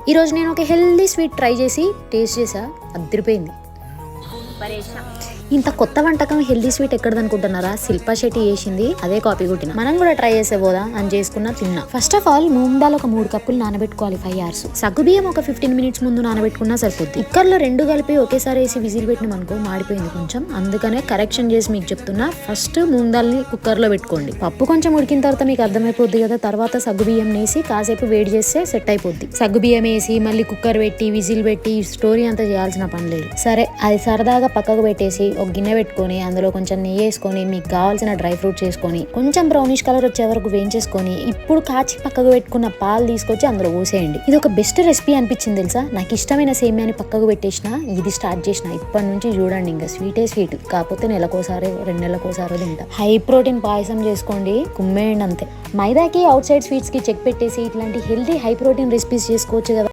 ఈరోజు నేను ఒక హెల్దీ స్వీట్ ట్రై చేసి టేస్ట్ చేసా, అదిరిపోయింది. ఇంత కొత్త వంటకం హెల్దీ స్వీట్ ఎక్కడదనుకుంటున్నారా? శిల్పా శెట్టి చేసింది, అదే కాపీ కొట్టిన. మనం కూడా ట్రై చేసే పోదా అని చేసుకున్నా, తిన్నా. First of all moong dal ఒక 3 కప్పులు నానబెట్టుకోవాలి 5 hours. సగ్గుబియ్యం ఒక 15 minutes ముందు నానబెట్టుకున్నా సరిపోద్ది. కుక్కర్ లో 2 కలిపి ఒకేసారి వేసి విజిల్ పెట్టినాం అనుకో మాడిపోయింది కొంచెం, అందుకనే కరెక్షన్ చేసి మీకు చెప్తున్నా. ఫస్ట్ మూంగ్ దాల్ ని కుక్కర్ లో పెట్టుకోండి. పప్పు కొంచెం ఉడికిన తర్వాత మీకు అర్థమైపోద్ది కదా. తర్వాత సగ్గుబియ్యం వేసి కాసేపు వేడి చేస్తే సెట్ అయిపోద్ది. సగ్గుబియ్యం వేసి మళ్ళీ కుక్కర్ పెట్టి విజిల్ పెట్టి స్టోరీ అంతా చేయాల్సిన పని లేదు. సరే, అది సరదాగా పక్కకు పెట్టేసి ఒక గిన్నె పెట్టుకొని అందులో కొంచెం నెయ్యి వేసుకొని మీకు కావాల్సిన డ్రై ఫ్రూట్స్ వేసుకొని కొంచెం బ్రౌనిష్ కలర్ వచ్చే వరకు వేయించేసుకొని ఇప్పుడు కాచి పక్కకు పెట్టుకున్న పాలు తీసుకొచ్చి అందులో పోసేయండి. ఇది ఒక బెస్ట్ రెసిపీ అనిపించింది తెలుసా. నాకు ఇష్టమైన సేమియాని పక్కకు పెట్టేసిన, ఇది స్టార్ట్ చేసిన. ఇప్పటి నుంచి చూడండి, ఇంకా స్వీటే స్వీట్, కాకపోతే నెలకోసారి 2 నెలలకోసారో తింటా. హై ప్రోటీన్ పాయసం చేసుకోండి, కుమ్మేయండి అంతే. మైదాకి అవుట్ సైడ్ స్వీట్స్ కి చెక్ పెట్టేసి ఇట్లాంటి హెల్దీ హై ప్రోటీన్ రెసిపీస్ చేసుకోవచ్చు కదా.